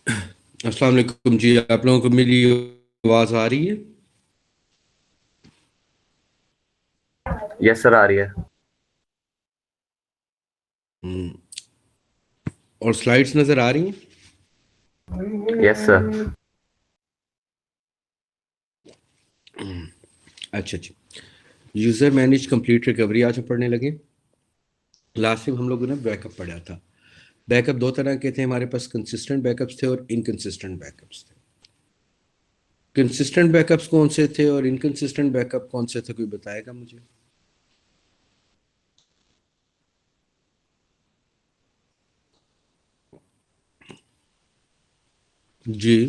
अस्सलाम वालेकुम जी। आप लोगों को मेरी आवाज़ आ रही है? यस सर, आ रही है। हम्म, और स्लाइड्स नज़र आ रही हैं? Yes sir. अच्छा जी। यूज़र मैनेज कंप्लीट रिकवरी आज हम पढ़ने लगे। लास्ट टाइम हम लोगों ने बैकअप पढ़ा था। बैकअप दो तरह के थे हमारे पास, कंसिस्टेंट बैकअप्स थे और इनकंसिस्टेंट बैकअप्स थे। कंसिस्टेंट बैकअप्स कौन से थे और इनकंसिस्टेंट बैकअप कौन से थे, कोई बताएगा मुझे? जी।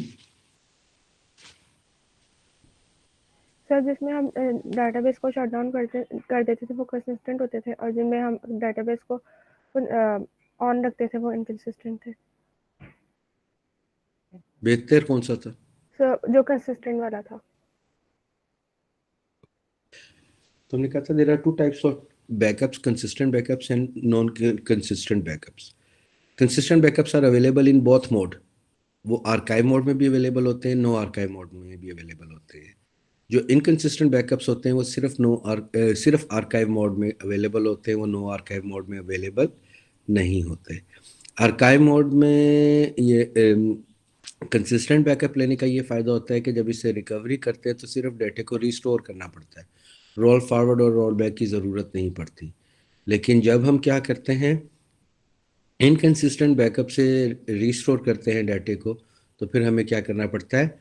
सर, जिसमें हम डाटाबेस को शट डाउन कर देते थे वो कंसिस्टेंट होते थे, और जिनमें हम डाटाबेस को ऑन रखते थे वो इनकंसिस्टेंट थे। बेहतर कौन सा था? सर, जो कंसिस्टेंट वाला था। तुमने कहा था there are two types of backups, consistent backups and non consistent backups. Consistent backups are available in both mode. वो आर्काइव मोड में भी अवेलेबल होते हैं, नो आर्काइव मोड में भी अवेलेबल होते हैं। जो इनकंसिस्टेंट बैकअप्स होते हैं वो सिर्फ आर्काइव मोड में अवेलेबल होते हैं, वो नो आर्काइव मोड में अवेलेबल नहीं होते। आर्काइव मोड में ये कंसिस्टेंट बैकअप लेने का ये फ़ायदा होता है कि जब इसे रिकवरी करते हैं तो सिर्फ डेटे को रिस्टोर करना पड़ता है, रोल फॉरवर्ड और रोल बैक की ज़रूरत नहीं पड़ती। लेकिन जब हम क्या करते हैं, इनकंसिस्टेंट बैकअप से रिस्टोर करते हैं डाटे को, तो फिर हमें क्या करना पड़ता है,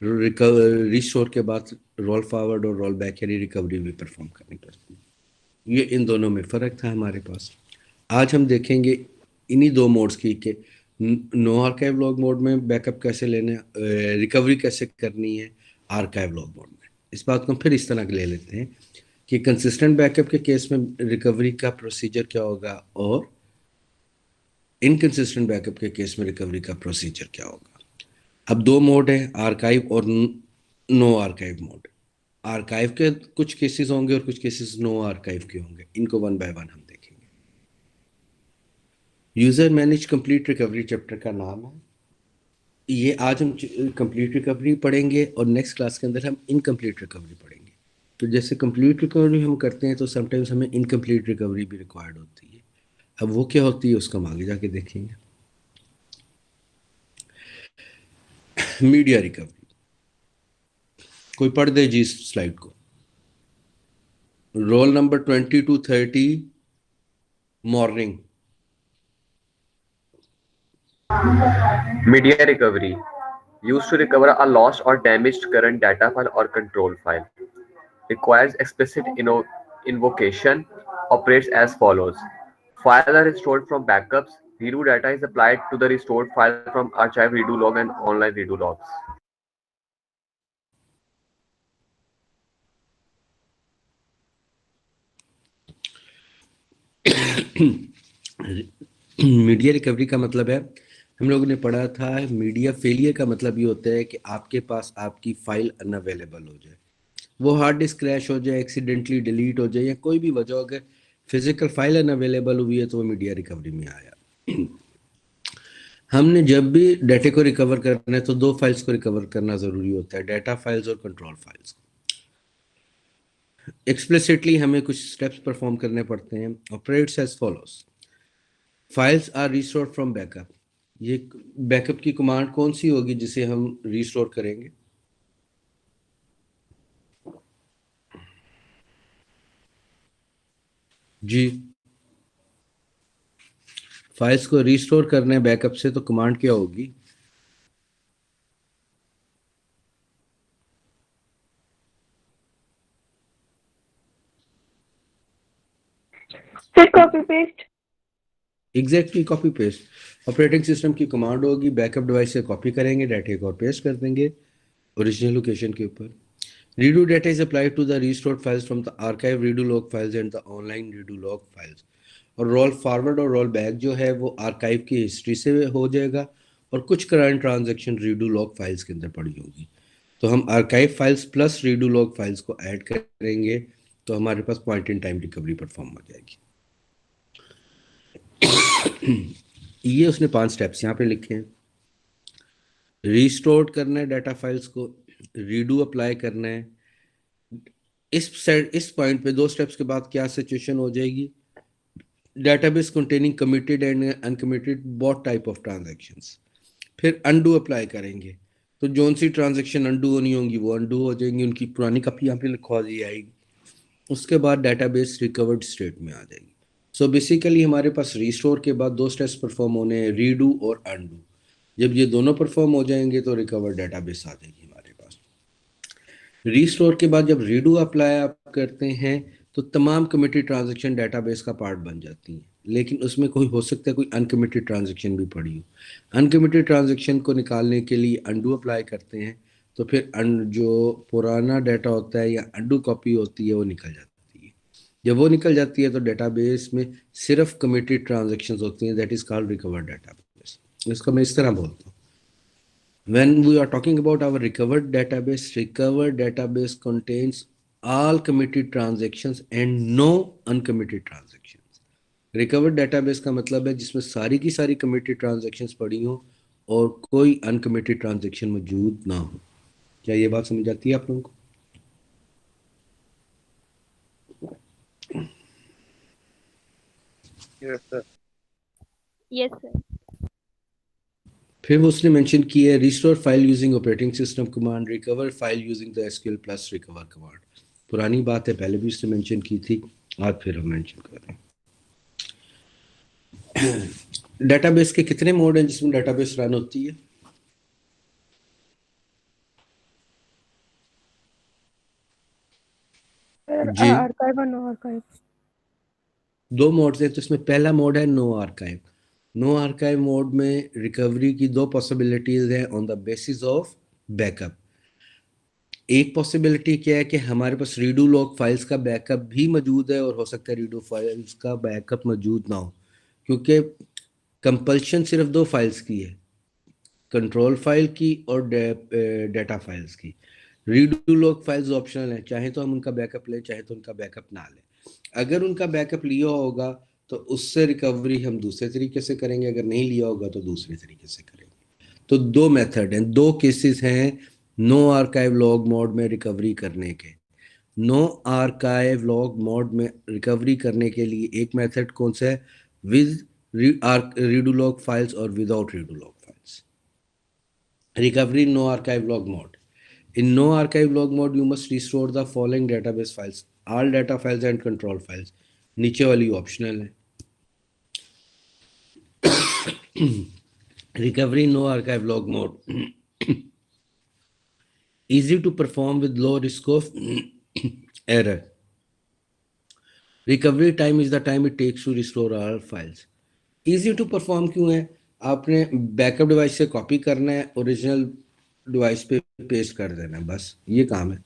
रिस्टोर के बाद रोल फॉरवर्ड और रोल बैक यानी रिकवरी भी परफॉर्म करनी पड़ती है। ये इन दोनों में फ़र्क था हमारे पास। आज हम देखेंगे इन्हीं दो मोड्स की कि नो आर्काइव लॉग मोड में बैकअप कैसे लेना, रिकवरी कैसे करनी है आर्काइव लॉग मोड में। इस बात को हम फिर इस तरह ले लेते हैं कि कंसिस्टेंट बैकअप के केस में रिकवरी का प्रोसीजर क्या होगा और इनकंसिस्टेंट बैकअप के केस में रिकवरी का प्रोसीजर क्या होगा। अब दो मोड है, आर्काइव और नो आर्काइव मोड। आर्काइव के कुछ केसेस होंगे और कुछ केसेस नो आर्काइव के होंगे। इनको वन बाय वन हम देखेंगे। User manage complete recovery chapter का नाम है ये। आज हम कंप्लीट रिकवरी पढ़ेंगे और नेक्स्ट क्लास के अंदर हम इनकम्प्लीट रिकवरी पढ़ेंगे। तो जैसे कंप्लीट रिकवरी हम करते हैं तो समटाइम्स हमें इनकम्प्लीट रिकवरी भी रिक्वायर्ड होती है। अब वो क्या होती है उसका हम आगे जाके देखेंगे। मीडिया रिकवरी, कोई पढ़ दे जी इस स्लाइड को। Roll number 20 to 30 morning. Media recovery used to recover a lost or damaged current data file or control file. Requires explicit invocation. Operates as follows. Files are restored from backups. Redo data is applied to the restored file from archive redo log and online redo logs. Media recovery का मतलब है, हम लोगों ने पढ़ा था, media failure का मतलब ये होता है कि आपके पास आपकी फाइल अनअवेलेबल हो जाए, वो हार्ड डिस्क क्रैश हो जाए, एक्सीडेंटली डिलीट हो जाए, या कोई भी वजह हो, अगर फिजिकल फाइल अनअवेलेबल हुई है तो वो मीडिया रिकवरी में आया। हमने जब भी डाटा को रिकवर करना है तो दो फाइल्स को रिकवर करना ज़रूरी होता है, डाटा फाइल्स और कंट्रोल फाइल्स। एक्सप्लिसिटली हमें कुछ स्टेप्स परफॉर्म करने पड़ते हैं। Operates as follows. Files are restored from backup. ये बैकअप की कमांड कौन सी होगी जिसे हम रिस्टोर करेंगे? जी, फाइल्स को रिस्टोर करने बैकअप से तो कमांड क्या होगी? Sir, copy paste. Exactly copy paste. Operating system की कमांड होगी, बैकअप डिवाइस से कॉपी करेंगे डाटा को और पेस्ट कर देंगे ओरिजिनल लोकेशन के ऊपर। Redo data is applied to the restored files from the archive redo log files and the online redo log files. और रोल फॉरवर्ड और रोल बैक जो है वो आर्काइव की हिस्ट्री से हो जाएगा और कुछ current transaction redo log files के अंदर पड़ी होगी। तो हम archive files plus redo log files को ऐड करेंगे तो हमारे पास point in time recovery perform हो जाएगी। ये उसने 5 स्टेप्स यहाँ पे लिखे हैं। रिस्टोर करना है डाटा फाइल्स को, रीडू अप्लाई करना है। इस पॉइंट पे 2 स्टेप्स के बाद क्या सिचुएशन हो जाएगी, database containing committed and uncommitted both type of transactions. फिर अनडू अप्लाई करेंगे, तो जोन सी ट्रांजैक्शन अनडू होनी होंगी वो अनडू हो जाएंगी, उनकी पुरानी कॉपी यहाँ पे लिखवा दी जाएगी। उसके बाद डेटाबेस रिकवर्ड स्टेट में आ जाएगी। सो बेसिकली हमारे पास रिस्टोर के बाद 2 स्टेप्स परफॉर्म होने हैं, रीडू और अनडू। जब ये दोनों परफॉर्म हो जाएंगे तो रिकवर्ड डेटाबेस आ जाएगी हमारे पास। रिस्टोर के बाद जब रीडू अप्लाई आप करते हैं तो तमाम कमिटेड ट्रांजैक्शन डेटाबेस का पार्ट बन जाती हैं, लेकिन उसमें कोई हो सकता है कोई अनकमिटेड ट्रांजैक्शन भी पड़ी हो। अनकमिटेड ट्रांजैक्शन को निकालने के लिए अनडू अप्लाई करते हैं, तो फिर जो पुराना डाटा होता है या अनडू कॉपी होती है वो निकल जाती है। जब वो निकल जाती है तो डेटाबेस में सिर्फ कमिटेड ट्रांजैक्शंस होती हैं, that is called recovered database. इसको मैं इस तरह बोलता हूँ, when we are talking about our recovered database contains all committed transactions and no uncommitted transactions। recovered database का मतलब है जिसमें सारी की सारी committed transactions पड़ी हो और कोई uncommitted transaction मौजूद ना हो। क्या ये बात समझ आती है आप लोगों को? Yes sir. Yes sir. फिर उसने मेंशन की है restore file using operating system command, recover file using the SQL plus recover command. पुरानी बात है, पहले भी उसने मेंशन की थी, आज फिर हम मेंशन कर रहे हैं। डेटाबेस के कितने मोड हैं जिसमें डेटाबेस रन होती है? जी, आर्काइव और नो आर्काइव। 2 मोड्स हैं। तो इसमें पहला मोड है no archive. No archive mode में रिकवरी की 2 पॉसिबिलिटीज हैं on the basis of backup. एक पॉसिबिलिटी क्या है कि हमारे पास रीडू लॉग फाइल्स का बैकअप भी मौजूद है, और हो सकता है रीडू फाइल्स का बैकअप मौजूद ना हो, क्योंकि कंपल्शन सिर्फ 2 फाइल्स की है, कंट्रोल फाइल की और डेटा फाइल्स की। रीडू लॉग फाइल्स ऑप्शनल हैं, चाहे तो हम उनका बैकअप लें, चाहे तो उनका बैकअप ना लें। अगर उनका बैकअप लिया होगा तो उससे रिकवरी हम दूसरे तरीके से करेंगे, अगर नहीं लिया होगा तो दूसरे तरीके से करेंगे। तो 2 मेथड हैं, 2 केसेस हैं नो आर्काइव लॉग मोड में रिकवरी करने के। नो आर्काइव लॉग मोड में रिकवरी करने के लिए एक मेथड कौन सा है, विद रीडू लॉग फाइल्स और without redo log files. Recovery no archive log mode. In no archive log mode, you must restore the following database files: all data files and control files। नीचे वाली optional है। Recovery no archive log mode easy to perform with low risk of error। Recovery time is the time it takes to restore all files। Easy to perform क्यों है? आपने backup device से copy करना है, original device पे paste कर देना है, बस ये काम है।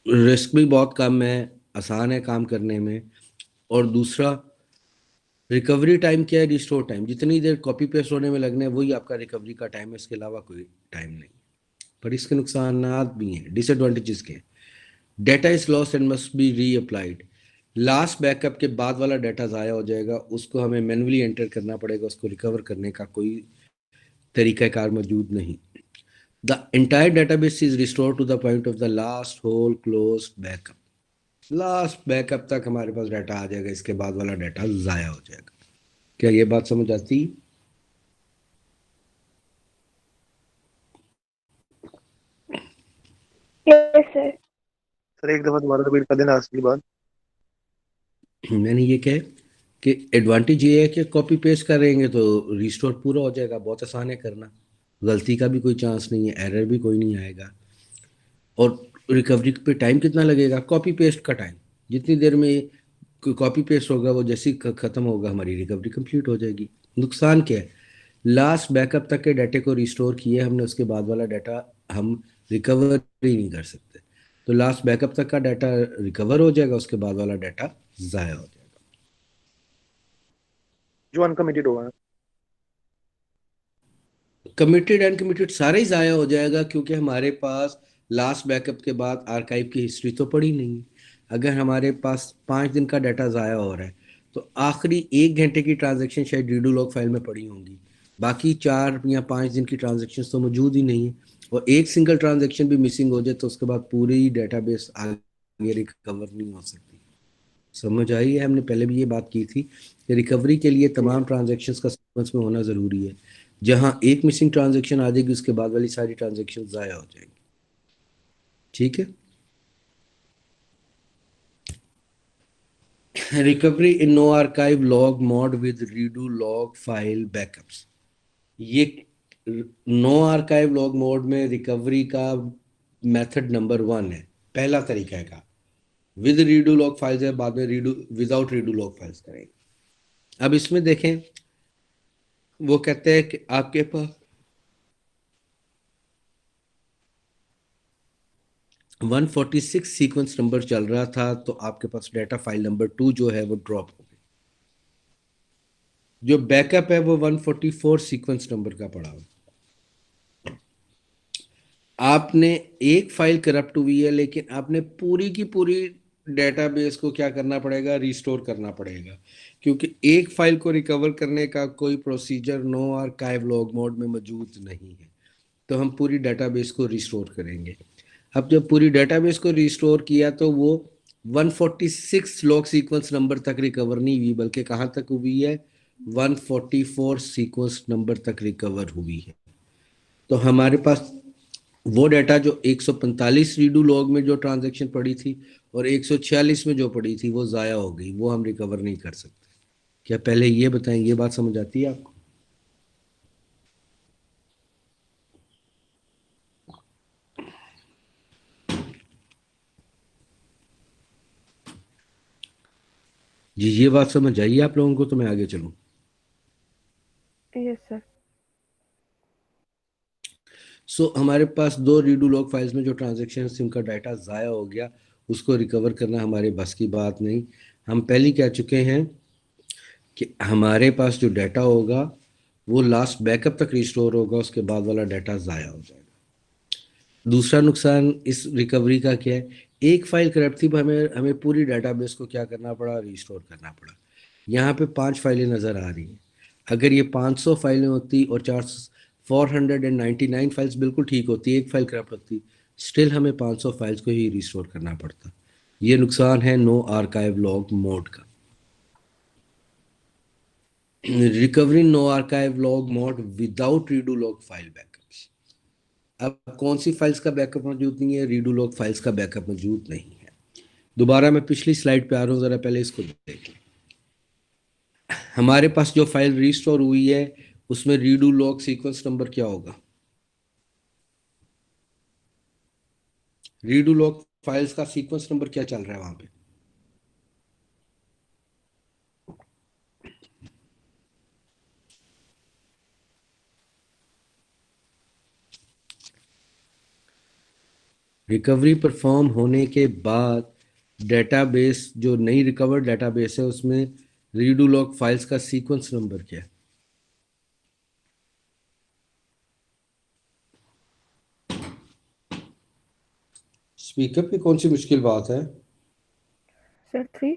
रिस्क भी बहुत कम है, आसान है काम करने में। और दूसरा रिकवरी टाइम क्या है, रिस्टोर टाइम। जितनी देर कॉपी पेस्ट होने में लगना है वही आपका रिकवरी का टाइम है, इसके अलावा कोई टाइम नहीं। पर इसके नुकसानात भी हैं, डिसएडवांटेजेस के। Data is lost and must be री अप्लाइड। लास्ट बैकअप के बाद वाला डाटा ज़ाया हो जाएगा, उसको हमें मैनुअली एंटर करना पड़ेगा, उसको रिकवर करने का कोई तरीक़ाकार मौजूद नहीं। The entire database is restored to the point of the last whole closed backup। Last backup तक हमारे पास डाटा आ जाएगा, इसके बाद वाला डाटा ज़ाया हो जाएगा। क्या ये बात समझ आती? Yes sir. सर एक दफा दोबारा रिपीट कर देना असली बात। मैंने ये कहा कि एडवांटेज ये है कि कॉपी पेस्ट करेंगे तो रिस्टोर पूरा हो जाएगा, बहुत आसान है करना, गलती का भी कोई चांस नहीं है, एरर भी कोई नहीं आएगा। और रिकवरी पे टाइम कितना लगेगा? कॉपी पेस्ट का टाइम, जितनी देर में कॉपी पेस्ट होगा वो जैसे ही ख़त्म होगा हमारी रिकवरी कंप्लीट हो जाएगी। नुकसान क्या है? लास्ट बैकअप तक के डाटे को रिस्टोर किए हमने, उसके बाद वाला डाटा हम रिकवर ही नहीं कर सकते। तो लास्ट बैकअप तक का डाटा रिकवर हो जाएगा, उसके बाद वाला डाटा ज़ाया हो जाएगा। जो अनकमिटेड होगा, कमिटेड अनकमिटेड सारा ही ज़ाया हो जाएगा, क्योंकि हमारे पास लास्ट बैकअप के बाद आर्काइव की हिस्ट्री तो पड़ी नहीं है। अगर हमारे पास 5 दिन का डाटा ज़ाया हो रहा है तो आखिरी 1 घंटे की ट्रांजैक्शन शायद रीडू लॉग फाइल में पड़ी होंगी, बाकी 4 या 5 दिन की ट्रांजेक्शन तो मौजूद ही नहीं है, और एक सिंगल ट्रांजेक्शन भी मिसिंग हो जाए तो उसके बाद पूरी डेटाबेस आगे रिकवर नहीं हो सकती। समझ आई है? हमने पहले भी ये बात की थी कि रिकवरी के लिए तमाम ट्रांजेक्शन्स का सीक्वेंस में होना ज़रूरी है। जहां एक मिसिंग ट्रांजेक्शन आ जाएगी उसके बाद वाली सारी ट्रांजेक्शन ज़ाया हो जाएंगी। ठीक है। Recovery in no archive log mode with redo log file backups. ये नो आर्काइव लॉग मोड में रिकवरी का मेथड नंबर 1 है, पहला तरीका है का। विद रीडू लॉग फाइल्स है, बाद में redo without redo log files करेंगे। अब इसमें देखें, वो कहते हैं कि आपके पास 146 सीक्वेंस नंबर चल रहा था, तो आपके पास डाटा फाइल नंबर 2 जो है वो ड्रॉप हो गई। जो बैकअप है वो 144 सीक्वेंस नंबर का पड़ा हुआ। आपने एक फाइल करप्ट हुई है, लेकिन आपने पूरी की पूरी डेटाबेस को क्या करना पड़ेगा, रिस्टोर करना पड़ेगा, क्योंकि एक फाइल को रिकवर करने का कोई procedure no archive log mode में मौजूद नहीं है। तो हम पूरी डेटाबेस को रिस्टोर करेंगे। अब जब पूरी डेटाबेस को रिस्टोर किया तो वो 146 लॉग सीक्वेंस नंबर तक रिकवर नहीं हुई, बल्कि कहाँ तक हुई है, 144 सीक्वेंस नंबर तक रिकवर हुई है। तो हमारे पास वो डाटा जो 145 रीडू लॉग में जो ट्रांजैक्शन पड़ी थी और 146 में जो पड़ी थी वो ज़ाया हो गई, वो हम रिकवर नहीं कर सकते। क्या पहले ये बताएं, ये बात समझ आती है आपको? जी ये बात समझ आई आप लोगों को? तो मैं आगे चलूं। Yes sir. हमारे पास 2 रीडू लॉग फाइल्स में जो ट्रांजेक्शन उनका डाटा ज़ाया हो गया, उसको रिकवर करना हमारे बस की बात नहीं। हम पहले कह चुके हैं कि हमारे पास जो डाटा होगा वो लास्ट बैकअप तक रिस्टोर होगा, उसके बाद वाला डाटा ज़ाया हो जाएगा। दूसरा नुकसान इस रिकवरी का क्या है, एक फाइल करप्ट थी, हमें हमें पूरी डाटाबेस को क्या करना पड़ा, रिस्टोर करना पड़ा। यहाँ पे 5 फाइलें नज़र आ रही हैं। अगर ये 500 फाइलें होती और 499 फाइल्स बिल्कुल ठीक होती, एक फाइल करप्ट होती, स्टिल हमें 500 फाइल्स को ही रिस्टोर करना पड़ता। ये नुकसान है नो आर्काइव लॉग मोड का। Recovery no archive log mode without redo log file backups. अब कौन सी फाइल्स का बैकअप मौजूद नहीं है, रीडू लॉग फाइल्स का बैकअप मौजूद नहीं है। दोबारा मैं पिछली स्लाइड पे आ रहा हूँ, जरा पहले इसको देखें। हमारे पास जो फाइल रिस्टोर हुई है उसमें रीडू लॉग सीक्वेंस नंबर क्या होगा, रीडू लॉग फाइल्स का सीक्वेंस नंबर क्या चल रहा है वहां पे? रिकवरी परफॉर्म होने के बाद डेटाबेस, जो नई रिकवर्ड डेटाबेस है, उसमें रीडू लॉग फाइल्स का सीक्वेंस नंबर क्या है? स्पीकर पे कौन सी मुश्किल बात है? सर 3।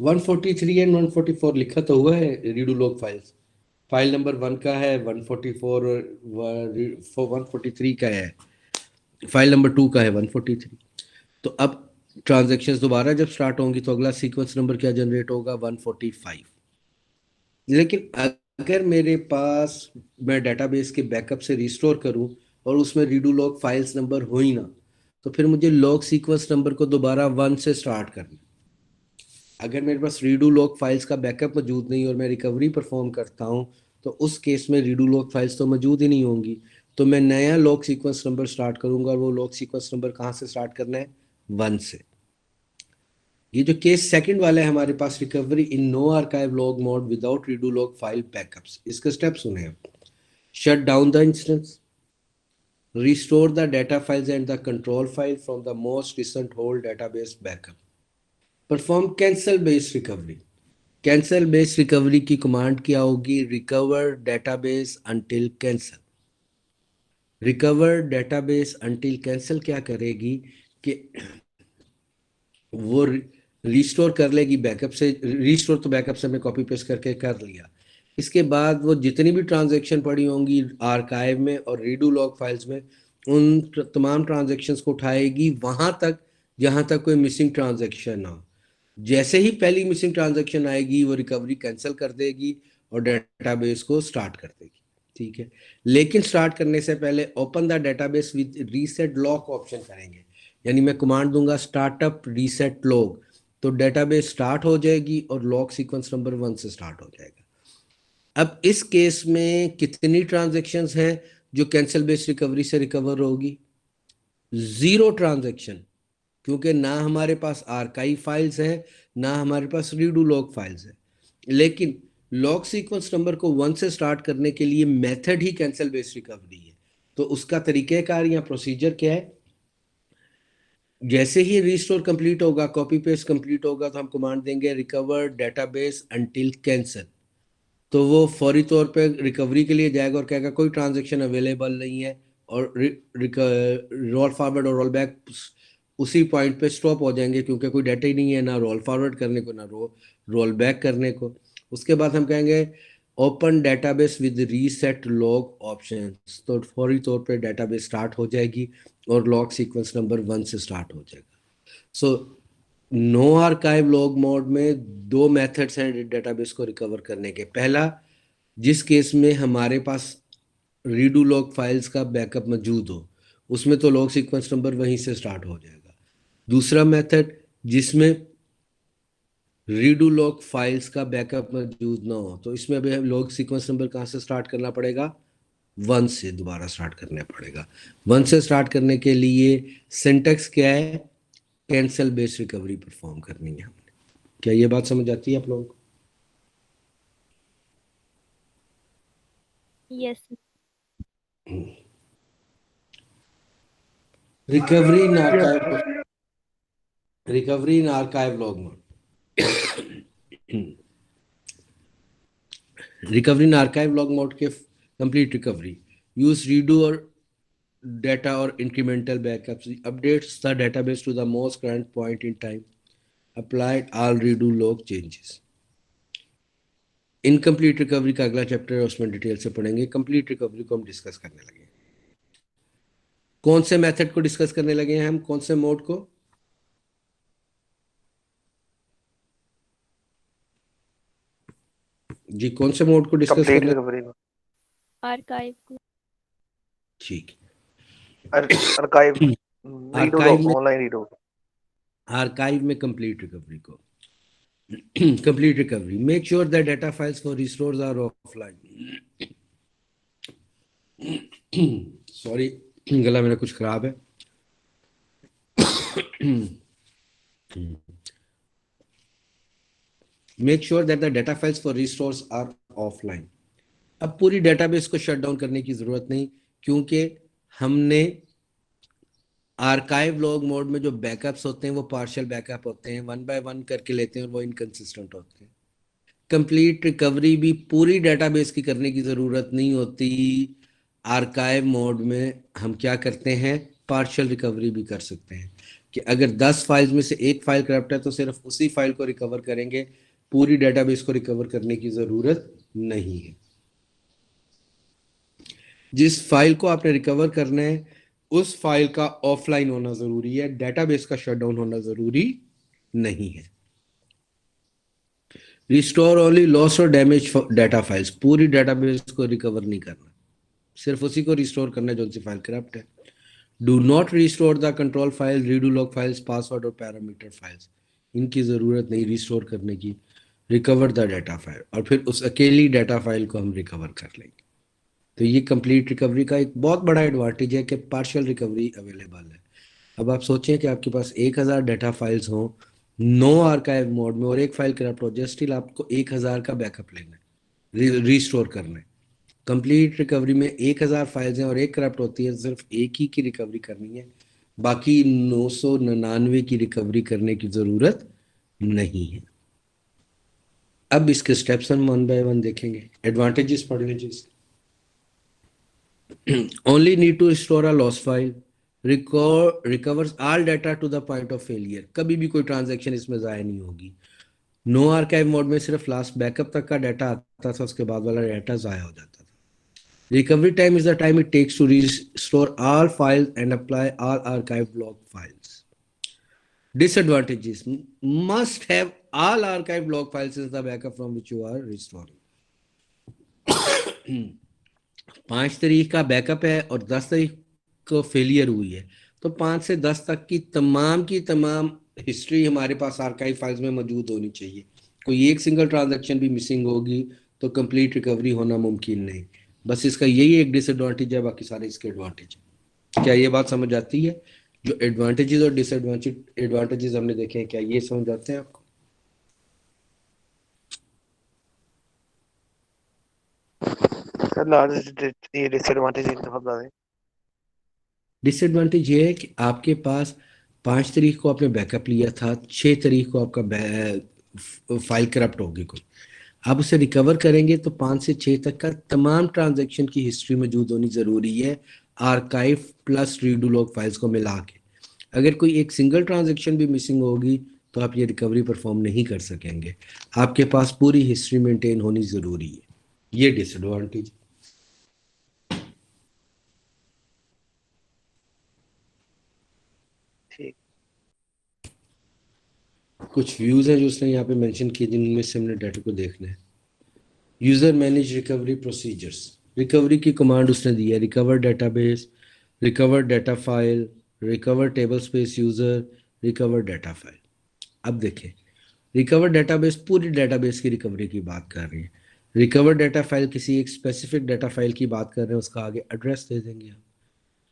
143 एंड 144 लिखा तो हुआ है redo log files. File number 1 का है 144 और 143 का है, फाइल नंबर 2 का है 143। तो अब ट्रांजैक्शंस दोबारा जब स्टार्ट होंगी तो अगला सीक्वेंस नंबर क्या जनरेट होगा, 145। लेकिन अगर मेरे पास, मैं डेटाबेस के बैकअप से रिस्टोर करूं और उसमें रीडू लॉग फाइल्स नंबर हो ही ना, तो फिर मुझे लॉग सीक्वेंस नंबर को दोबारा 1 से स्टार्ट करना। अगर मेरे पास रीडू लॉग फाइल्स का बैकअप मौजूद नहीं और मैं रिकवरी परफॉर्म करता हूं, तो उस केस में रीडू लॉग फाइल्स तो मौजूद ही नहीं होंगी। तो मैं नया लॉग सीक्वेंस नंबर स्टार्ट करूंगा, और वो लॉग सीक्वेंस नंबर कहाँ से स्टार्ट करना है, 1 से। ये जो केस सेकंड वाला है हमारे पास, recovery in no archive log mode without redo log file backups, इसके स्टेप सुने आप। Shut down the instance, restore the data files and the control file from the most recent whole database backup, perform cancel based recovery। Cancel based recovery की command क्या होगी, recover database until cancel. Recover database until cancel क्या करेगी कि वो restore कर लेगी backup से। रिस्टोर तो बैकअप से मैं कॉपी पेस्ट करके कर लिया, इसके बाद वो जितनी भी ट्रांजैक्शन पड़ी होंगी आर्काइव में और रीडू लॉग फाइल्स में, उन तमाम ट्रांजैक्शंस को उठाएगी वहां तक जहां तक कोई मिसिंग ट्रांजैक्शन ना हो। जैसे ही पहली मिसिंग ट्रांजैक्शन आएगी वो रिकवरी कैंसिल कर देगी और डेटाबेस को स्टार्ट कर देगी। ठीक है, लेकिन स्टार्ट करने से पहले open the database with reset lock option करेंगे। यानी मैं कमांड दूंगा स्टार्टअप रीसेट लॉग, तो डेटाबेस स्टार्ट हो जाएगी और लॉग सीक्वेंस नंबर 1 से स्टार्ट हो जाएगा। अब इस केस में कितनी ट्रांजैक्शंस हैं जो कैंसिल बेस्ड रिकवरी से रिकवर होगी? 0 ट्रांजैक्शन, क्योंकि ना हमारे पास आर्काइव फाइल्स हैं ना हमारे पास रीडू लॉग फाइल्स हैं। लेकिन लॉग सीक्वेंस नंबर को 1 से स्टार्ट करने के लिए मेथड ही कैंसिल बेस्ड रिकवरी है। तो उसका तरीकेकार या प्रोसीजर क्या है? जैसे ही रिस्टोर कंप्लीट होगा, कॉपी पेस्ट कंप्लीट होगा, तो हम कमांड देंगे रिकवर डेटाबेस अंटिल कैंसिल। तो वो फौरी तौर पे रिकवरी के लिए जाएगा और कहेगा कोई ट्रांजैक्शन अवेलेबल नहीं है, और रोल फॉरवर्ड और रोल बैक उसी पॉइंट पे स्टॉप हो जाएंगे, क्योंकि कोई डाटा ही नहीं है ना रोल फॉरवर्ड करने को ना रोल बैक करने को। उसके बाद हम कहेंगे open database with reset log option, तो फौरी तौर पे डेटाबेस स्टार्ट हो जाएगी और लॉग सीक्वेंस नंबर 1 से स्टार्ट हो जाएगा। So no archive log mode में 2 मेथड्स हैं डेटाबेस को रिकवर करने के। पहला, जिस केस में हमारे पास रीडू लॉग फाइल्स का बैकअप मौजूद हो, उसमें तो लॉग सीक्वेंस नंबर वहीं से स्टार्ट हो जाएगा। दूसरा मेथड, जिसमें रीडू लॉग फाइल्स का बैकअप मौजूद ना हो, तो इसमें अभी लॉग सीक्वेंस नंबर कहाँ से स्टार्ट करना पड़ेगा? 1 से दोबारा स्टार्ट करना पड़ेगा। 1 से स्टार्ट करने के लिए सिंटेक्स क्या है? कैंसिल बेस्ड रिकवरी परफॉर्म करनी है हमने। क्या ये बात समझ आती है आप लोगों को? Yes, sir. Recovery in archive, recovery in archive log mode. Recovery in archive log mode के कंप्लीट रिकवरी यूज रीडू और data or incremental backups, updates the database to the most current point in time, applied all redo log changes। Incomplete recovery का अगला chapter है, उसमें detail से पढ़ेंगे। Complete recovery को हम डिस्कस करने लगे। कौन से मेथड को डिस्कस करने लगे हैं हम? कौन से मोड को? जी, कौन से मोड को डिस्कस कंप्लीट करने? रिकवरी को, Archive को। ठीक। आर्काइव रीडो आर्काइव में, ऑनलाइन रीडो। आर्काइव में कंप्लीट रिकवरी को complete recovery, make sure that data files for restores are offline। Sorry, गला मेरा कुछ खराब है। Make sure that the data files for restores are offline. अब पूरी डेटाबेस को शट डाउन करने की जरूरत नहीं, क्योंकि हमने आर्काइव लॉग मोड में जो बैकअप्स होते हैं वो पार्शियल बैकअप होते हैं, 1 बाय 1 करके लेते हैं और वो इनकंसिस्टेंट होते हैं। कंप्लीट रिकवरी भी पूरी डेटाबेस की करने की जरूरत नहीं होती। आर्काइव मोड में हम क्या करते हैं? पार्शियल रिकवरी भी कर सकते हैं, कि अगर 10 फाइल्स में से एक फाइल करप्ट है तो सिर्फ उसी फाइल को रिकवर करेंगे, पूरी डेटाबेस को रिकवर करने की जरूरत नहीं है। जिस फाइल को आपने रिकवर करना है उस फाइल का ऑफलाइन होना जरूरी है, डेटाबेस का शटडाउन होना जरूरी नहीं है। रिस्टोर ओनली लॉस और डैमेज डाटा फाइल्स, पूरी डेटाबेस को रिकवर नहीं करना, सिर्फ उसी को रिस्टोर करना है जो सी फाइल करप्ट है। Do not restore the control file, redo log files, password और पैरामीटर फाइल्स, इनकी जरूरत नहीं रिस्टोर करने की। रिकवर द डाटा फाइल, और फिर उस अकेली डाटा फाइल को हम रिकवर कर लेंगे। तो ये कंप्लीट रिकवरी का एक बहुत बड़ा एडवांटेज है कि पार्शियल रिकवरी अवेलेबल है। अब आप सोचें कि आपके पास 1000 डाटा फाइल्स हों नो आर्काइव मोड में और एक फाइल करप्ट हो जाए, स्टिल आपको 1000 का बैकअप लेना है, रिस्टोर करना है। कंप्लीट रिकवरी में 1000 फाइल्स हैं और एक करप्ट होती है, सिर्फ एक ही की रिकवरी करनी है, बाकी 999 की रिकवरी करने की जरूरत नहीं है। अब इसके स्टेप्स हम 1 बाय 1 देखेंगे। एडवांटेजेस पढ़ लीजिए। Only need to restore a lost file, recovers all data to the point of failure, कभी भी कोई ट्रांजैक्शन इसमें जाया नहीं होगी। नो आर्काइव मोड में सिर्फ लास्ट बैकअप तक का डाटा आता था, उसके बाद वाला डाटा ज़ाया हो जाता था। Recovery time is the time it takes to restore all files and apply all archived log files. Disadvantages: must have all archived log files since the backup from which you are restoring. 5 तारीख का backup है और 10 तारीख को failure हुई है, तो 5 से 10 तक की तमाम हिस्ट्री हमारे पास आर्काइव फाइल्स में मौजूद होनी चाहिए। कोई एक सिंगल ट्रांजैक्शन भी मिसिंग होगी तो कंप्लीट रिकवरी होना मुमकिन नहीं। बस इसका यही एक डिसएडवांटेज है, बाकी सारे इसके एडवांटेज है। क्या ये बात समझ आती है? जो एडवांटेजेस और डिसएडवांटेजेस हमने देखे हैं, क्या ये समझ आते हैं आपको? सर लार्ज ये डिसएडवांटेज एक दफा बता दें। डिसएडवांटेज ये है कि आपके पास 5 तारीख को आपने बैकअप लिया था, 6 तारीख को आपका फाइल करप्ट होगी कोई, आप उसे रिकवर करेंगे तो 5 से 6 तक का तमाम ट्रांजैक्शन की हिस्ट्री मौजूद होनी ज़रूरी है, archive plus redo log files को मिला के। अगर कोई एक सिंगल ट्रांजैक्शन भी मिसिंग होगी तो आप ये रिकवरी परफॉर्म नहीं कर सकेंगे। आपके पास पूरी हिस्ट्री मेंटेन होनी ज़रूरी है, ये डिसएडवांटेज। ठीक। कुछ व्यूज हैं जो उसने यहाँ पे मेंशन किए जिनमें से हमने डाटा को देखना है। User manage recovery procedures, recovery की कमांड उसने दी है, recover database, recover data file, recover table space user, recover data file. अब देखें, रिकवर डेटाबेस पूरी डेटाबेस की रिकवरी की बात कर रही है। रिकवर डाटा फाइल किसी एक स्पेसिफिक डाटा फाइल की बात कर रहे हैं, उसका आगे एड्रेस दे देंगे हम।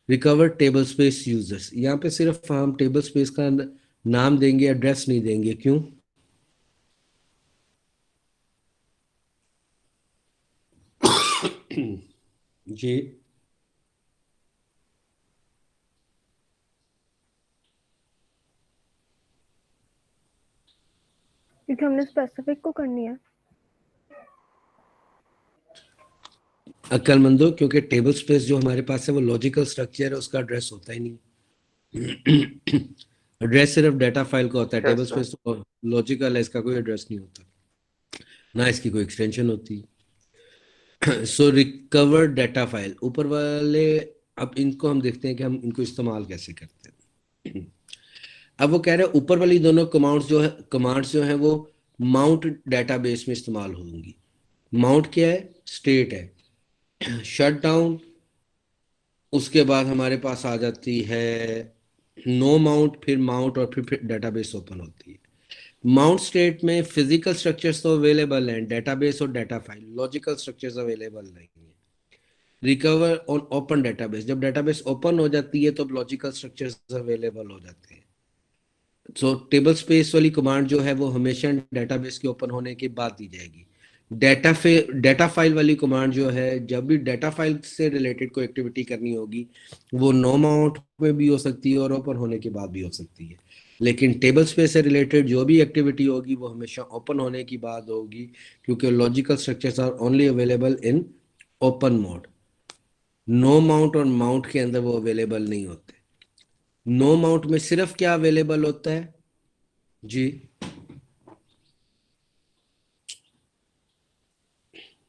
रिकवर टेबल स्पेस यूजर्स, यहाँ पे सिर्फ हम टेबल स्पेस का नाम देंगे, एड्रेस नहीं देंगे। क्यों? जी क्योंकि हमने स्पेसिफिक को करनी है। अक्लमंदो, क्योंकि टेबल स्पेस जो हमारे पास है वो लॉजिकल स्ट्रक्चर है, उसका एड्रेस होता ही नहीं। एड्रेस सिर्फ डाटा फाइल का होता है, टेबल Yes, sir. स्पेस तो लॉजिकल है, इसका कोई एड्रेस नहीं होता, ना इसकी कोई एक्सटेंशन होती। सो रिकवर डाटा फाइल ऊपर वाले, अब इनको हम देखते हैं कि हम इनको इस्तेमाल कैसे करते हैं। अब वो कह रहे हैं ऊपर वाली दोनों कमांड्स जो हैं वो माउंट डेटाबेस में इस्तेमाल होंगी। माउंट क्या है? स्टेट है। शट डाउन, उसके बाद हमारे पास आ जाती है नो माउंट, फिर माउंट और फिर डेटाबेस ओपन होती है। माउंट स्टेट में फिजिकल स्ट्रक्चर्स तो अवेलेबल हैं, डेटाबेस और data file, logical structures available नहीं है। रिकवर ऑन ओपन डेटाबेस, जब डेटाबेस ओपन हो जाती है तो लॉजिकल स्ट्रक्चर्स अवेलेबल हो जाते हैं। सो टेबल स्पेस वाली कमांड जो है वो हमेशा डेटाबेस के ओपन होने के बाद दी जाएगी। डाटा फाइल वाली कमांड जो है, जब भी डाटा फाइल से रिलेटेड कोई एक्टिविटी करनी होगी वो नो माउंट में भी हो सकती है और ओपन होने के बाद भी हो सकती है। लेकिन टेबल स्पेस से रिलेटेड जो भी एक्टिविटी होगी वो हमेशा ओपन होने की बाद होगी, क्योंकि logical structures are only available in open mode. No mount और माउंट के अंदर वो अवेलेबल नहीं होते। नो माउंट में सिर्फ क्या अवेलेबल होता है जी?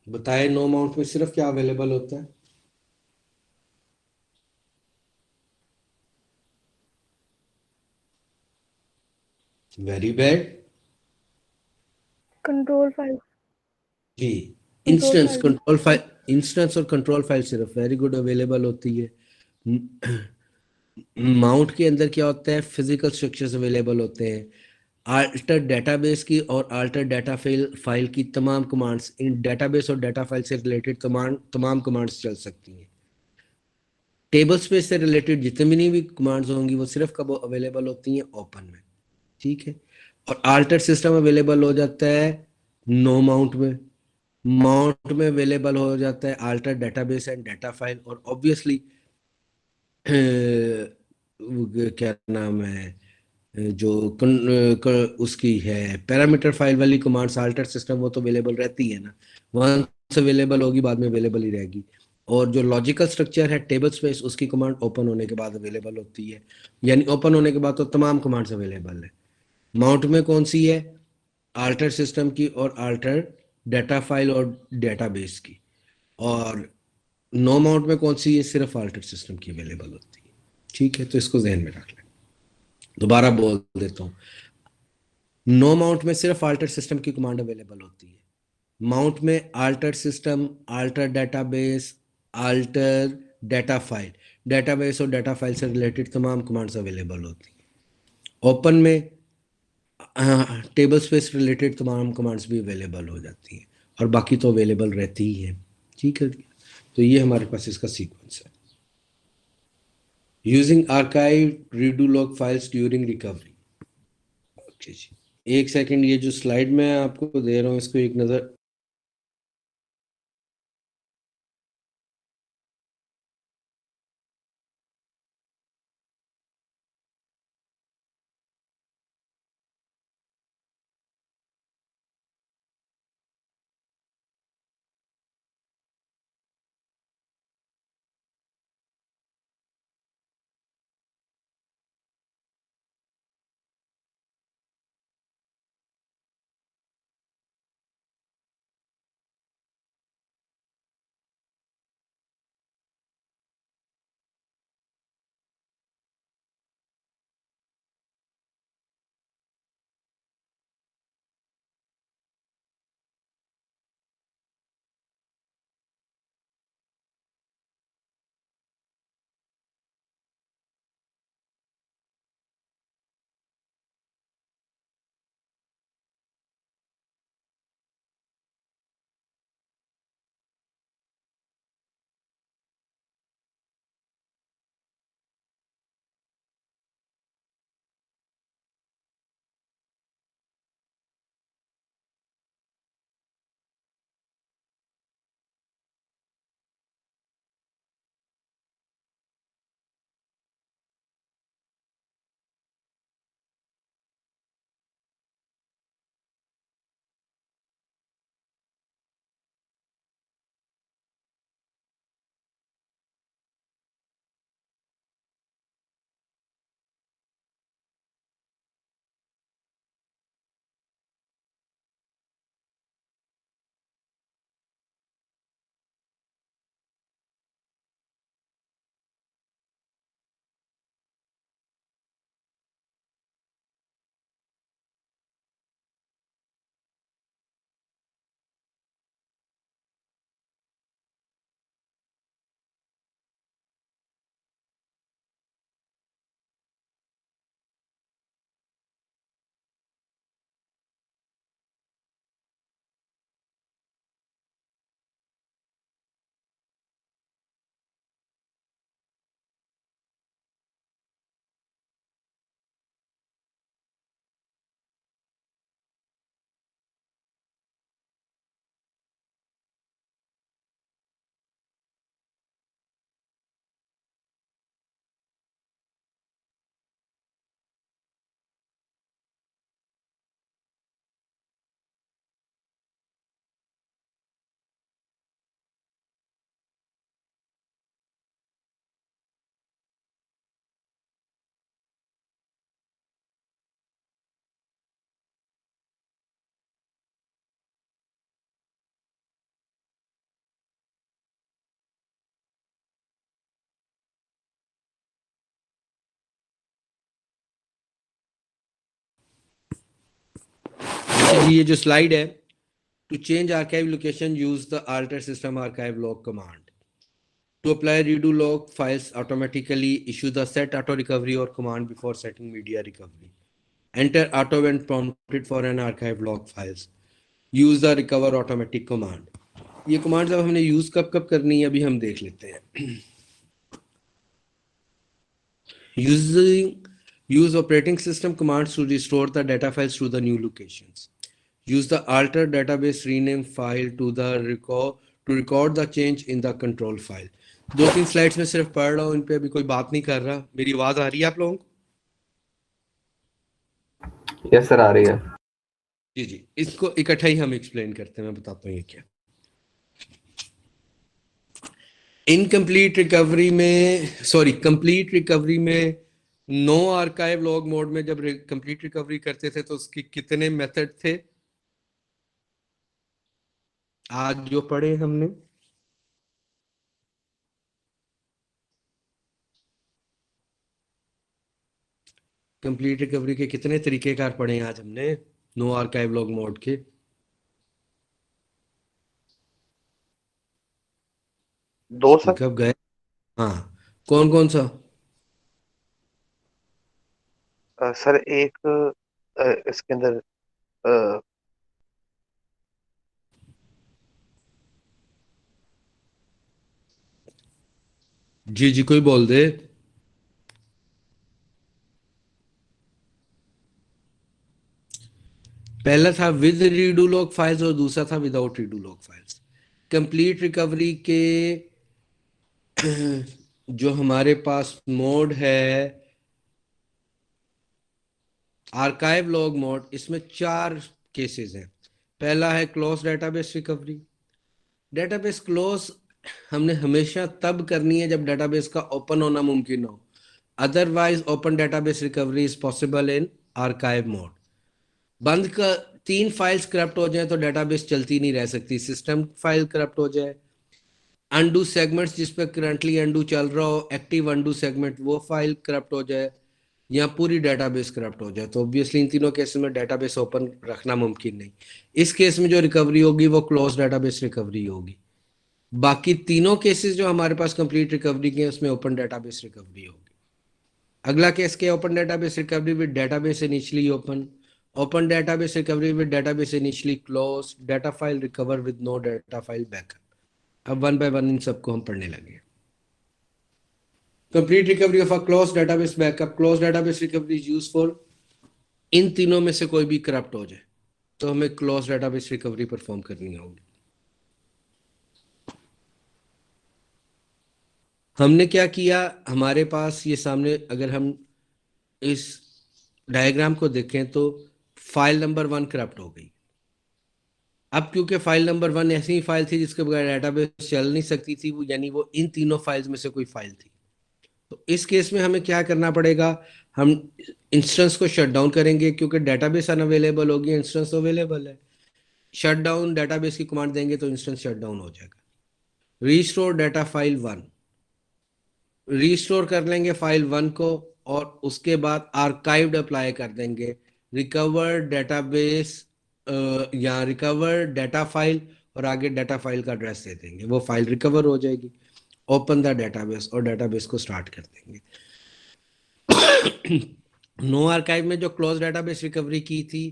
बताए, नो माउंट में सिर्फ क्या अवेलेबल होता है? Very bad control file. जी। Control file. इंस्टेंस और कंट्रोल फाइल सिर्फ वेरी गुड अवेलेबल होती है। माउंट के अंदर क्या होता है? फिजिकल स्ट्रक्चर्स अवेलेबल होते हैं। आल्टर डेटाबेस की और आल्टर डाटा फाइल की तमाम कमांड्स, इन डेटाबेस और डाटा फाइल से रिलेटेड तमाम कमांड्स चल सकती हैं। टेबल स्पेस से रिलेटेड जितनी भी कमांड्स होंगी वो सिर्फ कब अवेलेबल होती हैं? ओपन में, ठीक है। और आल्टर सिस्टम अवेलेबल हो जाता है नो माउंट में। माउंट में अवेलेबल हो जाता है alter database and data file, और ऑब्वियसली क्या नाम है जो उसकी है पैरामीटर फाइल वाली कमांड्स, आल्टर सिस्टम, वो तो अवेलेबल रहती है ना, वंस अवेलेबल होगी बाद में अवेलेबल ही रहेगी। और जो लॉजिकल स्ट्रक्चर है टेबल स्पेस, उसकी कमांड ओपन होने के बाद अवेलेबल होती है, यानी ओपन होने के बाद तो तमाम कमांड्स अवेलेबल है। माउंट में कौन सी है? अल्टर सिस्टम की और अल्टर डाटा फाइल और डेटाबेस की। और नो माउंट में कौन सी है? सिर्फ अल्टर सिस्टम की अवेलेबल होती है। ठीक है, तो इसको जहन में रख लें। दोबारा बोल देता हूँ, नो माउंट में सिर्फ अल्टर सिस्टम की कमांड अवेलेबल होती है। माउंट में alter system, alter database, alter data file, database और डाटा फाइल से रिलेटेड तमाम कमांड्स अवेलेबल होती हैं। ओपन में टेबल स्पेस रिलेटेड तमाम कमांड्स भी अवेलेबल हो जाती हैं, और बाकी तो अवेलेबल रहती ही हैं। ठीक है, तो ये हमारे पास इसका सीक्वेंस है। Using archive redo log files during recovery. Okay जी, एक सेकंड, ये जो स्लाइड मैं आपको दे रहा हूँ इसको एक नज़र। अच्छा जी, ये जो स्लाइड है, to change archive location use the alter system archive log command. To apply redo log files automatically, issue the set auto recovery or command before setting media recovery. Enter auto when prompted for an archive log files. Use the recover automatic command. ये command अब हमने use कब कब करनी है अभी हम देख लेते हैं। Use operating system commands to restore the data files to the new locations. Use the alter database rename file to record the change in the control file. 2-3 slides में सिर्फ पढ़ रहा हूँ, इन पे अभी कोई बात नहीं कर रहा। मेरी आवाज आ रही है आप लोगों को? यस सर, आ रही है। जी जी, इसको इकट्ठा ही हम एक्सप्लेन करते हैं, मैं बताता हूँ ये क्या। इनकम्प्लीट रिकवरी में, सॉरी, कंप्लीट रिकवरी में नो आर्काइव लॉग मोड में जब कंप्लीट रिकवरी करते थे तो उसके कितने मेथड थे? आज जो पढ़े हमने, कंप्लीट रिकवरी के कितने तरीकेकार पढ़े हैं आज हमने नो आर्काइव लॉग मोड के? 2 सर। कब गए? हाँ, कौन कौन सा? सर एक इसके अंदर अ, जी जी, कोई बोल दे। पहला था विद रीडू लॉग फाइल्स और दूसरा था without redo log files. Complete recovery के जो हमारे पास मोड है आर्काइव लॉग मोड, इसमें 4 केसेस हैं। पहला है close database recovery. Database close हमने हमेशा तब करनी है जब डेटाबेस का ओपन होना मुमकिन हो। Otherwise open database recovery is possible in archive mode. बंद का 3 फाइल्स करप्ट हो जाए तो डेटाबेस चलती नहीं रह सकती। सिस्टम फाइल करप्ट हो जाए, अनडू सेगमेंट्स जिस पे करंटली अनडू चल रहा हो, एक्टिव अनडू सेगमेंट वो फाइल करप्ट हो जाए, या पूरी डेटाबेस करप्ट हो जाए, तो ऑब्वियसली इन तीनों केसेस में डेटाबेस ओपन रखना मुमकिन नहीं। इस केस में जो रिकवरी होगी वो क्लोज डेटाबेस रिकवरी होगी। बाकी तीनों केसेस जो हमारे पास कंप्लीट रिकवरी के हैं उसमें ओपन डेटाबेस रिकवरी होगी। अगला केस क्या? Open database recovery with database initially open. Open database recovery with database initially close. Data file recover with no data file backup. अब वन बाय वन इन सबको हम पढ़ने लगे। Complete recovery of a close database backup. Close database recovery is use for इन तीनों में से कोई भी करप्ट हो जाए तो हमें क्लोज डेटाबेस रिकवरी परफॉर्म करनी होगी। हमने क्या किया, हमारे पास ये सामने अगर हम इस डायग्राम को देखें तो फाइल नंबर 1 करप्ट हो गई। अब क्योंकि फाइल नंबर 1 ऐसी ही फाइल थी जिसके बगैर डेटाबेस चल नहीं सकती थी, वो यानी वो इन तीनों फाइल्स में से कोई फाइल थी, तो इस केस में हमें क्या करना पड़ेगा? हम इंस्टेंस को शट डाउन करेंगे क्योंकि डेटाबेस अनअवेलेबल होगी, इंस्टेंस अवेलेबल है। शट डाउन डेटाबेस की कमांड देंगे तो इंस्टेंस शट डाउन हो जाएगा। रीस्टोर डेटा फाइल 1, रीस्टोर कर लेंगे फाइल 1 को, और उसके बाद आर्काइव्ड अप्लाई कर देंगे। रिकवर डेटाबेस या रिकवर डेटा फाइल, और आगे डेटा फाइल का एड्रेस दे देंगे, वो फाइल रिकवर हो जाएगी। ओपन द डेटाबेस और डेटाबेस को स्टार्ट कर देंगे। नो आर्काइव में जो क्लोज डेटाबेस रिकवरी की थी,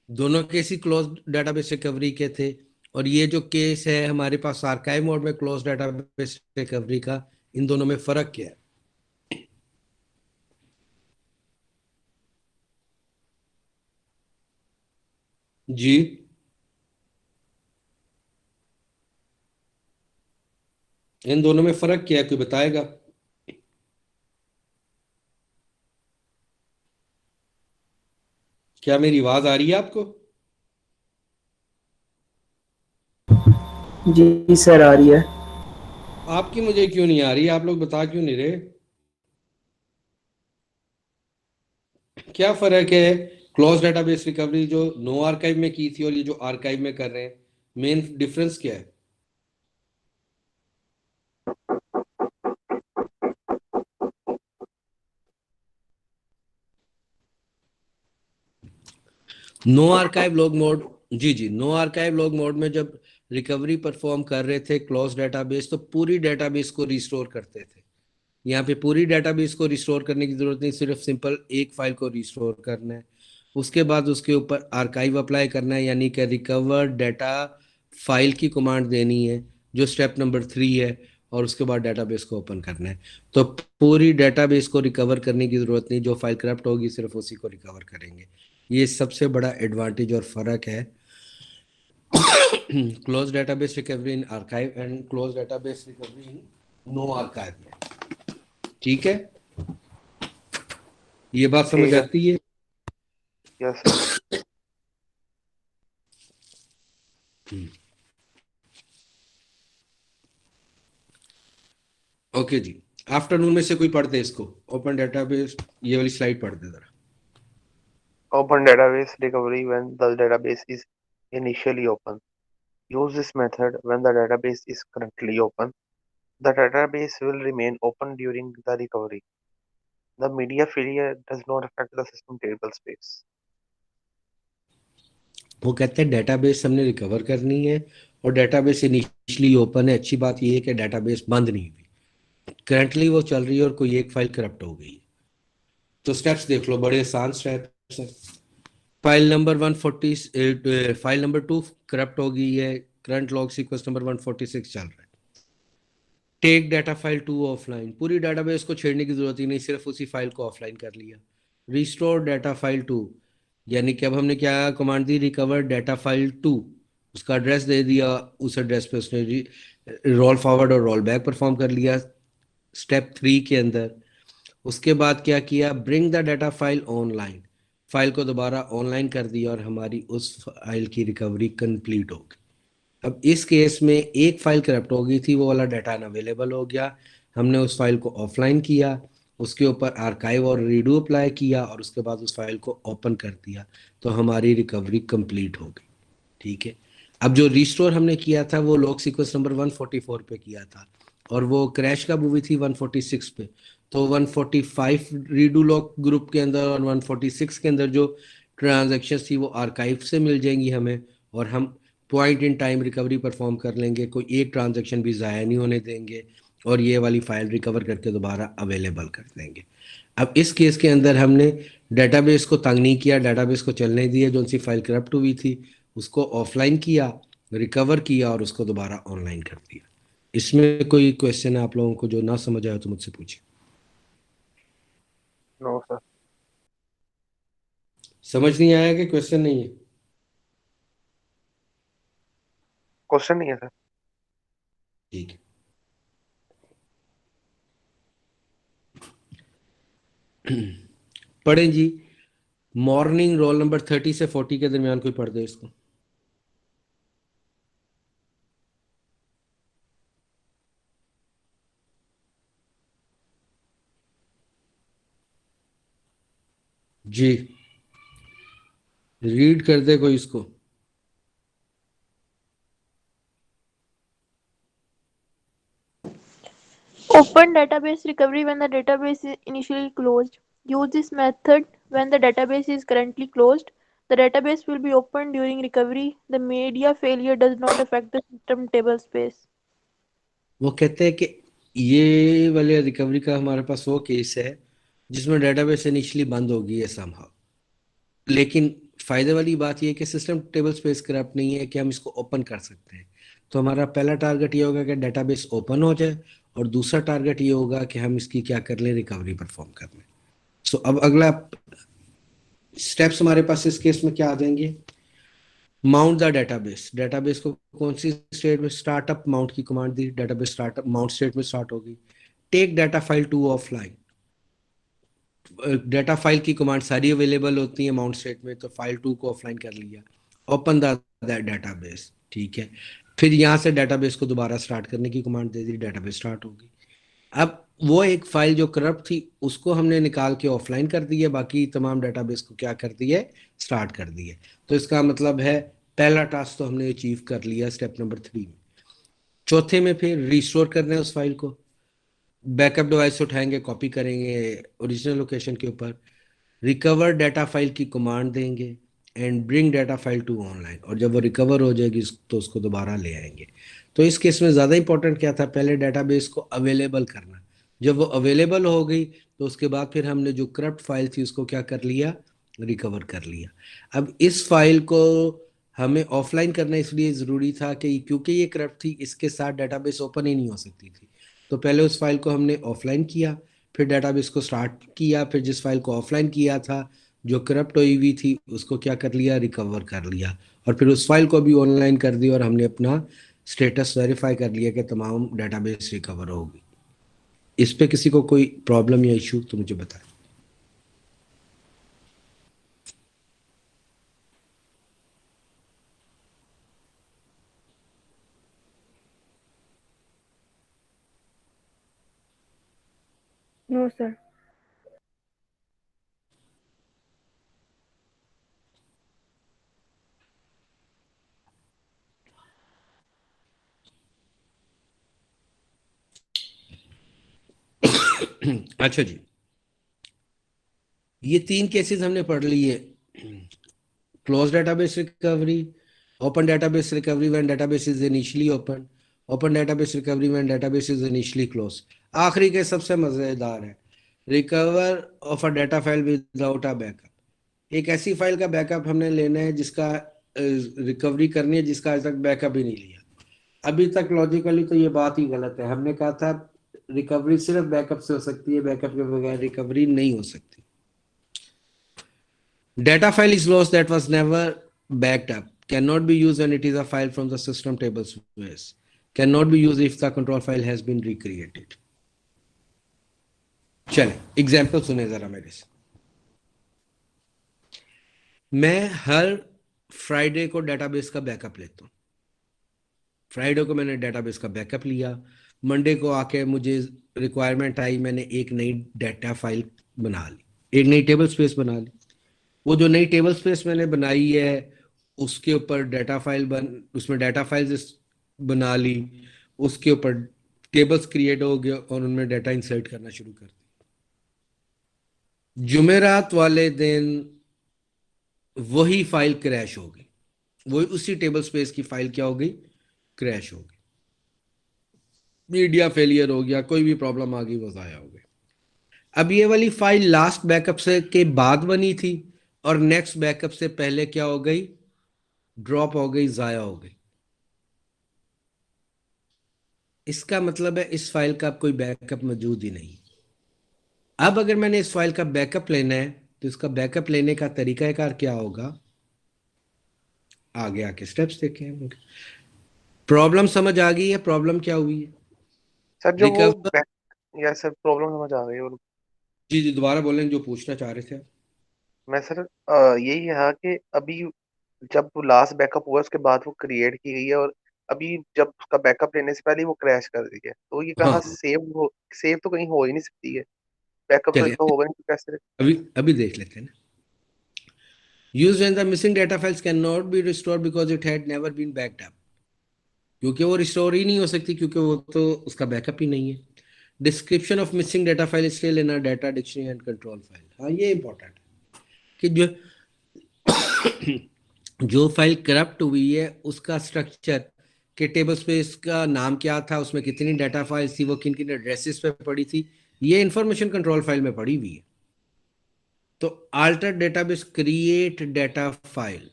दोनों केस ही क्लोज डेटाबेस रिकवरी के थे, और ये जो केस है हमारे पास आर्काइव मोड में क्लोज डेटाबेस रिकवरी का, इन दोनों में फर्क क्या है? जी, इन दोनों में फर्क क्या है, कोई बताएगा? क्या मेरी आवाज आ रही है आपको? जी सर आ रही है। आपकी मुझे क्यों नहीं आ रही? आप लोग बता क्यों नहीं रहे? क्या फर्क है क्लोज डेटाबेस रिकवरी जो नो आर्काइव में की थी और ये जो आर्काइव में कर रहे हैं? मेन डिफरेंस क्या है? नो आर्काइव लॉग मोड, जी जी, नो आर्काइव लॉग मोड में जब रिकवरी परफॉर्म कर रहे थे क्लोज डेटाबेस, तो पूरी डेटाबेस को रिस्टोर करते थे। यहाँ पे पूरी डेटाबेस को रिस्टोर करने की जरूरत नहीं, सिर्फ सिंपल एक फाइल को रिस्टोर करना है। उसके बाद उसके ऊपर आर्काइव अप्लाई करना है, यानी कि रिकवर डेटा फाइल की कमांड देनी है जो स्टेप नंबर 3 है, और उसके बाद डेटाबेस को ओपन करना है। तो पूरी डेटाबेस को रिकवर करने की जरूरत नहीं, जो फाइल करप्ट होगी सिर्फ उसी को रिकवर करेंगे। ये सबसे बड़ा एडवांटेज और फर्क है close database recovery in archive and close database recovery in no archive में। ठीक है, ये बात समझ ठीक है। आती है? Yes sir. ओके जी, आफ्टरनून में से कोई पढ़ते इसको, ओपन डेटाबेस, ये वाली स्लाइड पढ़ दे जरा। Open database recovery when the database is initially open. Use this method when the database is currently open. The database will remain open during the recovery. The media failure does not affect the system table space. वो कहते हैं database हमने recover करनी है और database initially open है। अच्छी बात ये है कि डेटाबेस बंद नहीं हुई, करंटली वो चल रही है और कोई एक फाइल करप्ट हो गई है। तो स्टेप्स देख लो, बड़े आसान स्टेप्स हैं। File number 148, file number 2 corrupt हो गई है, करंट लॉग सीक्वेंस नंबर 146 चल रहा है। टेक डाटा फाइल 2 ऑफलाइन, पूरी डाटाबेस को छेड़ने की जरूरत ही नहीं, सिर्फ उसी फाइल को ऑफलाइन कर लिया। रिस्टोर डाटा फाइल 2, यानी कि अब हमने क्या कमांड दी, रिकवर डाटा फाइल 2, उसका एड्रेस दे दिया, उस एड्रेस पे उसने रोल फॉरवर्ड और रोल बैक परफॉर्म कर लिया स्टेप 3 के अंदर। उसके बाद क्या किया, bring the data file online, file को दोबारा ऑनलाइन कर दिया और हमारी उस फाइल की रिकवरी कंप्लीट हो गई। अब इस केस में एक फाइल करप्ट हो गई थी, वो वाला डाटा अनअवेलेबल हो गया, हमने उस फाइल को ऑफलाइन किया, उसके ऊपर आर्काइव और रीडू अप्लाई किया और उसके बाद उस फाइल को ओपन कर दिया, तो हमारी रिकवरी कंप्लीट हो गई। ठीक है। अब जो रिस्टोर हमने किया था वो लॉग सीक्वेंस नंबर 144 पे किया था और वो क्रैश कब हुई थी, 146 पे। तो 145 रीडू लॉग ग्रुप के अंदर और 146 के अंदर जो ट्रांजेक्शन थी वो आर्काइव से मिल जाएंगी हमें, और हम point in time recovery perform कर लेंगे, कोई एक ट्रांजेक्शन भी ज़ाया नहीं होने देंगे और ये वाली फाइल रिकवर करके दोबारा अवेलेबल कर देंगे। अब इस केस के अंदर हमने डेटाबेस को तंग नहीं किया, डेटाबेस को चलने दिया, जो सी फाइल करप्ट हुई थी उसको ऑफलाइन किया, रिकवर किया और उसको दोबारा ऑनलाइन कर दिया। इसमें कोई क्वेश्चन है आप लोगों को जो ना समझ आया तो मुझसे पूछिए। No, sir. समझ नहीं आया कि क्वेश्चन नहीं है? क्वेश्चन नहीं है सर। ठीक है। पढ़ें जी, मॉर्निंग रोल नंबर 30 से 40 के दरमियान कोई पढ़ दे इसको। जी, रीड कर दे कोई इसको। Open database recovery when the database is initially closed. Use this method when the database is currently closed. The database will be opened during recovery. The media failure does not affect the system table space. वो कहते हैं कि ये वाले recovery का हमारे पास वो case है जिसमें डेटाबेस इनिशियली बंद हो गई है समहाउ, लेकिन फायदे वाली बात यह है कि सिस्टम टेबल स्पेस करप्ट नहीं है कि हम इसको ओपन कर सकते हैं। तो हमारा पहला टारगेट ये होगा कि डेटाबेस ओपन हो जाए और दूसरा टारगेट ये होगा कि हम इसकी क्या कर लें, रिकवरी परफॉर्म कर लें। सो अब अगला स्टेप्स हमारे पास इस केस में क्या आ जाएंगे, माउंट द डेटाबेस। डेटाबेस को कौन सी स्टेट में, स्टार्टअप माउंट की कमांड दी, डेटाबेस स्टार्टअप माउंट स्टेट में स्टार्ट होगी। Take data file to offline, data file की कमांड सारी अवेलेबल होती है माउंट स्टेट में, तो फाइल 2 को ऑफलाइन कर लिया। ओपन द डेटाबेस, ठीक है। फिर यहाँ से डेटाबेस को दोबारा स्टार्ट करने की कमांड दे दी, डेटाबेस स्टार्ट होगी। अब वो एक फाइल जो करप्ट थी उसको हमने निकाल के ऑफलाइन कर दिया, बाकी तमाम डेटाबेस को क्या कर दिया, स्टार्ट कर दिया। तो इसका मतलब है पहला टास्क तो हमने अचीव कर लिया स्टेप नंबर 3 में। चौथे में फिर रिस्टोर करना है उस फाइल को, बैकअप डिवाइस उठाएंगे, कॉपी करेंगे ओरिजिनल लोकेशन के ऊपर, रिकवर डाटा फाइल की कमांड देंगे and bring data file to online, और जब वो रिकवर हो जाएगी तो उसको दोबारा ले आएंगे। तो इस केस में ज़्यादा इंपॉर्टेंट क्या था, पहले डाटाबेस को अवेलेबल करना। जब वो अवेलेबल हो गई तो उसके बाद फिर हमने जो करप्ट फाइल थी उसको क्या कर लिया, रिकवर कर लिया। अब इस फाइल को हमें ऑफलाइन करना इसलिए ज़रूरी था कि क्योंकि ये करप्ट थी, इसके साथ डाटाबेस ओपन ही नहीं हो सकती थी। तो पहले उस फाइल को हमने ऑफलाइन किया, फिर डेटाबेस को स्टार्ट किया, फिर जिस फाइल को ऑफलाइन किया था जो करप्ट हुई हुई थी उसको क्या कर लिया, रिकवर कर लिया, और फिर उस फाइल को भी ऑनलाइन कर दिया और हमने अपना स्टेटस वेरीफाई कर लिया कि तमाम डेटाबेस रिकवर हो गई। इस पे किसी को कोई प्रॉब्लम या इशू तो मुझे बताएं। No sir. अच्छा जी, ये 3 केसेस हमने पढ़ लिए। Close database recovery, open database recovery when database is initially open, open database recovery when database is initially close. आखिरी के सबसे मजेदार है, recover of a data file without a backup. एक ऐसी फाइल का बैकअप हमने लेना है जिसका रिकवरी करनी है, जिसका आज तक बैकअप ही नहीं लिया। अभी तक लॉजिकली तो ये बात ही गलत है। हमने कहा था रिकवरी सिर्फ बैकअप से हो सकती है, बैकअप के बगैर रिकवरी नहीं हो सकती। Data file is lost that was never backed up. Cannot be used when it is a file from the system table space. Cannot be used if the control file has been recreated. चले example सुने जरा मेरे से। मैं हर Friday को database का backup लेता हूँ। फ्राइडे को मैंने डेटाबेस का बैकअप लिया, मंडे को आके मुझे रिक्वायरमेंट आई, मैंने एक नई डेटा फाइल बना ली, एक नई टेबल स्पेस बना ली। वो जो नई टेबल स्पेस मैंने बनाई है उसके ऊपर उसमें डेटा फाइल्स बना ली, उसके ऊपर टेबल्स क्रिएट हो गए और उनमें डेटा इंसर्ट करना शुरू कर दिया। जुमेरात वाले दिन वही फाइल क्रैश हो गई, वही उसी टेबल स्पेस की फाइल क्या हो गई, क्रैश हो गई, मीडिया फेलियर हो गया, कोई भी प्रॉब्लम आ गई, वो ज़ाया हो गई। अब ये वाली फाइल लास्ट बैकअप से के बाद बनी थी और नेक्स्ट बैकअप से पहले क्या हो गई, ड्रॉप हो गई, ज़ाया हो गई। इसका मतलब है इस फाइल का कोई बैकअप मौजूद ही नहीं। अब अगर मैंने इस फाइल का बैकअप लेना है तो इसका बैकअप लेने का तरीकाकार क्या होगा, आगे आके स्टेप्स देखें। प्रॉब्लम समझ आ गई है? प्रॉब्लम क्या हुई है सर जो वो रिकवर? या सर प्रॉब्लम समझ आ गई। और जी जी, दोबारा बोलें जो पूछना चाह रहे थे आप। मैं सर यही है कि अभी जब लास्ट बैकअप हुआ उसके बाद वो क्रिएट की गई है, और अभी जब उसका बैकअप लेने से पहले ही वो क्रैश कर दी है, तो ये हाँ कहाँ हाँ, सेव तो कहीं हो ही नहीं सकती है। बैकअप तो चलिए इनका होगा नहीं तो कैसे। अभी अभी देख लेते हैं ना। Used when the missing data files cannot be restored because it had never been backed up, क्योंकि वो रिस्टोर ही नहीं हो सकती क्योंकि वो तो उसका बैकअप ही नहीं है। Description of missing data file still in a data dictionary and control file. हाँ, ये इंपॉर्टेंट है कि जो फाइल करप्ट हुई है उसका स्ट्रक्चर के टेबल स्पेस का नाम क्या था, उसमें कितनी डाटा फाइल्स थी, वो किन किन एड्रेसेस पे पड़ी थी, ये इंफॉर्मेशन कंट्रोल फाइल में पड़ी हुई है। तो alter database create data file,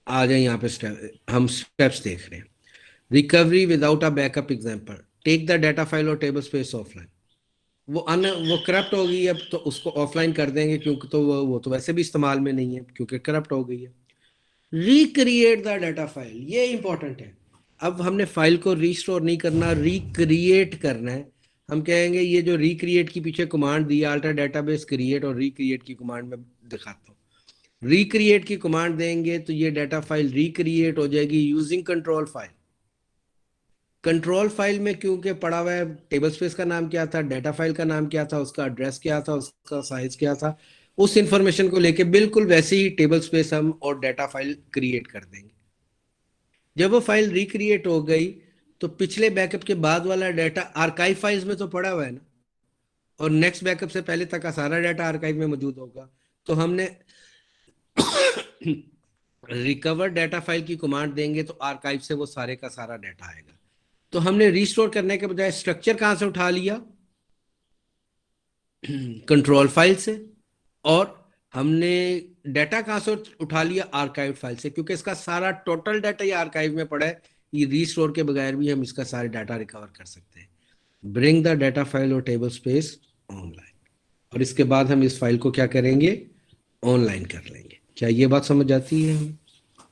आ जाए यहाँ पे हम स्टेप्स देख रहे हैं। Recovery without a backup example, take the data file और टेबल स्पेस ऑफलाइन। वो करप्ट हो गई, अब तो उसको ऑफलाइन कर देंगे क्योंकि तो वो तो वैसे भी इस्तेमाल में नहीं है क्योंकि करप्ट हो गई है। रिक्रिएट द डाटा फाइल, ये इंपॉर्टेंट है। अब हमने फाइल को रिस्टोर नहीं करना, रिक्रिएट करना है। हम कहेंगे ये जो रिक्रिएट की पीछे कमांड दी, अल्टर डेटाबेस क्रिएट और रिक्रिएट की कमांड में दिखाता हूँ। रिक्रिएट की कमांड देंगे तो ये डाटा फाइल रिक्रिएट हो जाएगी using control file. Control file में क्योंकि पड़ा हुआ है टेबल स्पेस का नाम क्या था, डाटा फाइल का नाम क्या था, उसका एड्रेस क्या था, उसका साइज क्या था, उस इंफॉर्मेशन को लेके बिल्कुल वैसे ही टेबल स्पेस हम और डाटा फाइल क्रिएट कर देंगे। जब वो फाइल रिक्रिएट हो गई तो पिछले बैकअप के बाद वाला डाटा आर्काइव फाइल्स में तो पड़ा हुआ है ना, और नेक्स्ट बैकअप से पहले तक का सारा डाटा आर्काइव में मौजूद होगा। तो हमने रिकवर डाटा फाइल की कमांड देंगे तो आर्काइव से वो सारे का सारा डाटा आएगा। तो हमने रिस्टोर करने के बजाय स्ट्रक्चर कहां से उठा लिया, कंट्रोल फाइल से, और हमने डाटा कहां से उठा लिया, आर्काइव फाइल से, क्योंकि इसका सारा टोटल डाटा ये आर्काइव में पड़ा है। ये रिस्टोर के बगैर भी हम इसका सारे डाटा रिकवर कर सकते हैं। ब्रिंग द डाटा फाइल और टेबल स्पेस ऑनलाइन, और इसके बाद हम इस फाइल को क्या करेंगे, ऑनलाइन कर लेंगे। क्या ये बात समझ आती है?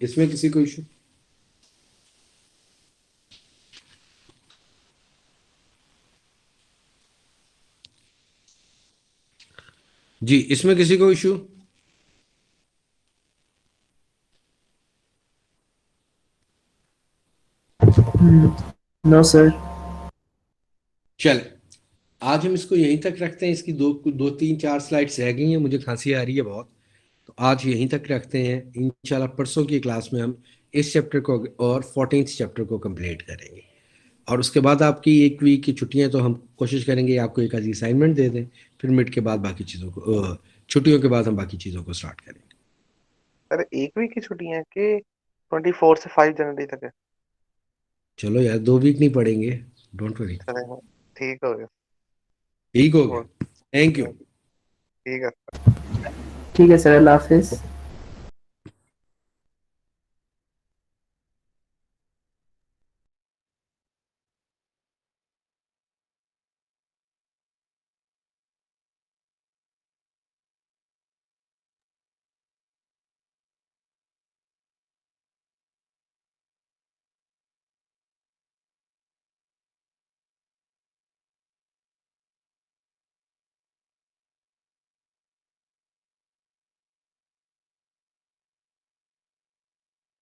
इसमें किसी को इशू? जी, इसमें किसी को इशू? No sir. चल, आज हम इसको यहीं तक रखते हैं। इसकी दो तीन चार स्लाइड्स रह गई हैं, मुझे खांसी आ रही है बहुत, तो आज यहीं तक रखते हैं। इंशाल्लाह परसों की क्लास में हम इस चैप्टर को और 14th चैप्टर को कंप्लीट करेंगे। और उसके बाद आपकी 1 वीक की छुट्टियां, तो हम कोशिश करेंगे आपको एक आधी असाइनमेंट दे दें, फिर मिड के बाद बाकी चीज़ों को छुट्टियों के बाद हम बाकी चीज़ों को स्टार्ट करेंगे। सर 1 वीक की छुट्टियां कि 24 से 5 जनवरी तक है? चलो यार, 2 वीक नहीं पढ़ेंगे, डोंट वरी। चलेगा, ठीक हो गया। ठीक हो गया, थैंक यू। ठीक है। ठीक है सर, अल्लाह हाफिज।